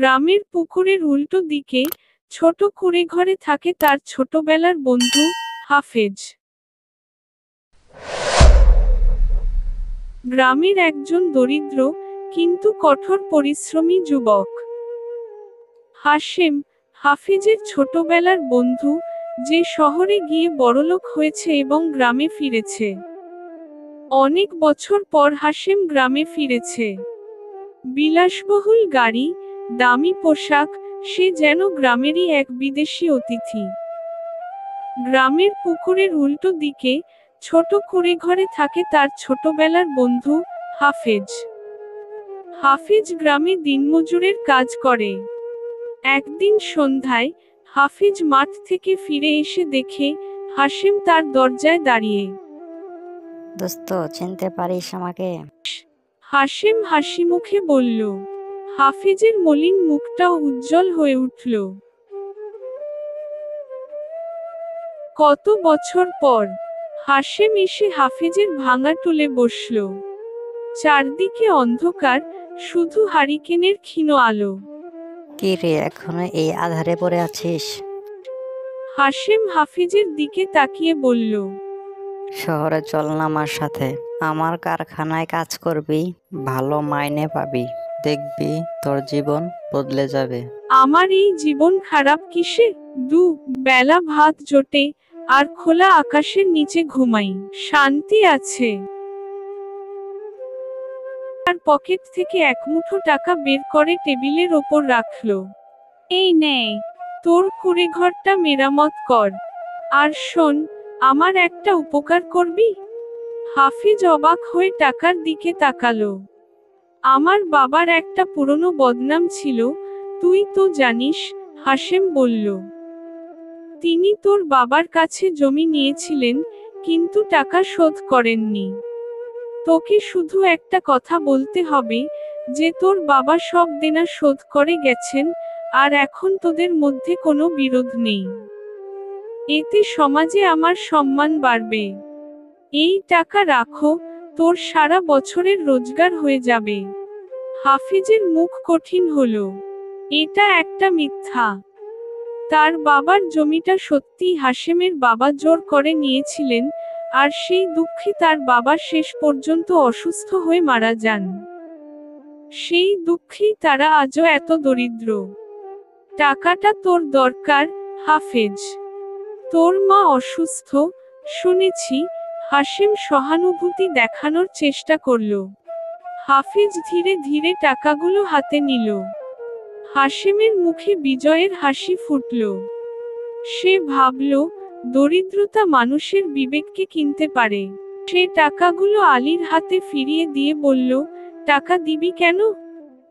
গ্রামের পুকুরের উল্টো দিকে ছোট কুঁড়েঘরে থাকে তার ছোটবেলার বন্ধু হাফেজ। গ্রামের একজন দরিদ্র কিন্তু কঠোর পরিশ্রমী যুবক। হাশেম, হাফেজের ছোটবেলার বন্ধু, যে শহরে গিয়ে বড়লোক হয়েছে এবং গ্রামে ফিরেছে। অনেক বছর পর হাশেম গ্রামে ফিরেছে। বিলাসবহুল গাড়ি, দামি পোশাক, সে যেন গ্রামেরই এক বিদেশি অতিথি। গ্রামের পুকুরের উল্টো দিকে ছোট কুঁড়েঘরে থাকে তার ছোটবেলার বন্ধু হাফেজ। হাফেজ গ্রামে দিনমজুরের কাজ করে। একদিন সন্ধ্যায় হাফেজ মাঠ থেকে ফিরে এসে দেখে হাশেম তার দরজায় দাঁড়িয়ে। দোস্ত, চিনতে পারিস আমাকে? হাশেম হাসিমুখে বলল। হাফেজের মলিন মুখটাও উজ্জ্বল হয়ে উঠল। কত বছর পর! হাশেম এসে হাফেজের ভাঙা টুলে বসল। চারদিকে অন্ধকার, শুধু হারিকেনের ক্ষীণ আলো। কি রে, এখনো এই আঁধারে পড়ে আছিস? হাশেম হাফেজের দিকে তাকিয়ে বলল। শহরে চল না আমার সাথে। আমার কারখানায় কাজ করবি, ভালো মাইনে পাবি, দেখবি তোর জীবন বদলে যাবে। আমার এই জীবন খারাপ কিসে? বেলা ভাত জোটে, আর খোলা আকাশের নিচে ঘুমাই, শান্তি আছে। তার পকেট থেকে এক মুঠো টাকা বের করে টেবিলের ওপর রাখলো। এই নে, তোর কুঁড়েঘরটা মেরামত কর। আর শোন, আমার একটা উপকার করবি? হাফিজ অবাক হয়ে টাকার দিকে তাকালো। আমার বাবার একটা পুরনো বদনাম ছিল, তুই তো জানিস, হাশেম বলল। তিনি তোর বাবার কাছে জমি নিয়েছিলেন, কিন্তু টাকা শোধ করেননি। তোকে শুধু একটা কথা বলতে হবে, যে তোর বাবা সব দেনা শোধ করে গেছেন, আর এখন তোদের মধ্যে কোনো বিরোধ নেই। এতে সমাজে আমার সম্মান বাড়বে। এই টাকা রাখো, তোর সারা বছরের রোজগার হয়ে যাবে। হাফিজের মুখ কঠিন হলো। এটা একটা মিথ্যা। তার বাবার জমিটা সত্যিই হাশেমের বাবা জোর করে নিয়েছিলেন, আর সেই দুঃখে তার বাবা শেষ পর্যন্ত অসুস্থ হয়ে মারা যান। সেই দুঃখেই তারা আজও এত দরিদ্র। টাকাটা তোর দরকার, হাফেজ। তোর মা অসুস্থ, শুনেছি। হাশেম সহানুভূতি দেখানোর চেষ্টা করল। হাফেজ ধীরে ধীরে টাকাগুলো হাতে নিল। হাশেমের মুখে বিজয়ের হাসি ফুটল। সে ভাবল, দরিদ্রতা মানুষের বিবেককে কিনতে পারে। সে টাকাগুলো আলীর হাতে ফিরিয়ে দিয়ে বলল, টাকা দিবি কেন?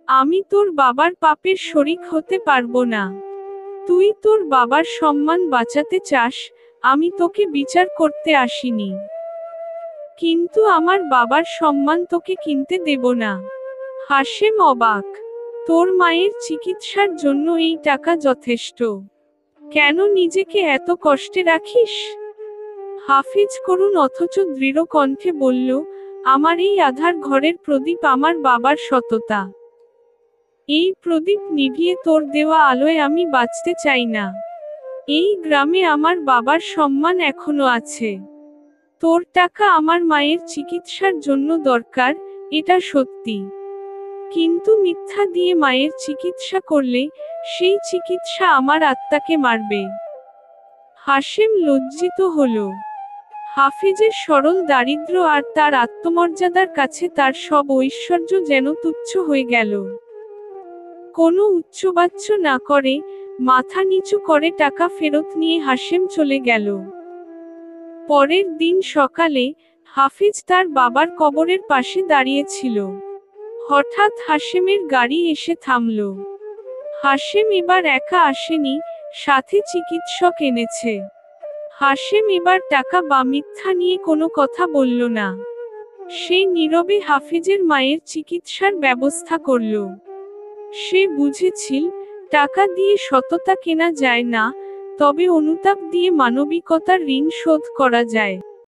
আমি তোর বাবার পাপের শরিক হতে পারবো না। তুই তোর বাবার সম্মান বাঁচাতে চাস, আমি তোকে বিচার করতে আসিনি। কিন্তু আমার বাবার সম্মান তোকে কিনতে দেব না। হাশেম অবাক। তোর মায়ের চিকিৎসার জন্য এই টাকা যথেষ্ট। কেন নিজেকে এত কষ্টে রাখিস? হাফিজ করুণ অথচ দৃঢ় কণ্ঠে বলল, আমার এই আধার ঘরের প্রদীপ আমার বাবার সততা। এই প্রদীপ নিভিয়ে তোর দেওয়া আলোয় আমি বাঁচতে চাই না। এই গ্রামে আমার বাবার সম্মান এখনো আছে। তোর টাকা আমার মায়ের চিকিৎসার জন্য দরকার, এটা সত্যি। কিন্তু মিথ্যা দিয়ে মায়ের চিকিৎসা করলে, সেই চিকিৎসা আমার আত্মাকে মারবে। হাশেম লজ্জিত হল। হাফিজের সরল দারিদ্র্য আর তার আত্মমর্যাদার কাছে তার সব ঐশ্বর্য যেন তুচ্ছ হয়ে গেল। কোনো উচ্চবাচ্য না করে, মাথা নিচু করে টাকা ফেরত নিয়ে হাশেম চলে গেল। পরের দিন সকালে হাফিজ তার বাবার কবরের পাশে দাঁড়িয়েছিল। হঠাৎ হাশেমের গাড়ি এসে থামল। হাশেম এবার একা আসেনি, সাথে চিকিৎসক এনেছে। হাশেম এবার টাকা বা মিথ্যা নিয়ে কোনো কথা বলল না। সে নীরবে হাফিজের মায়ের চিকিৎসার ব্যবস্থা করল। সে বুঝেছিল, টাকা দিয়ে সততা কেনা যায় না, তবে অনুতাপ দিয়ে মানবিকতার ঋণ শোধ করা যায়।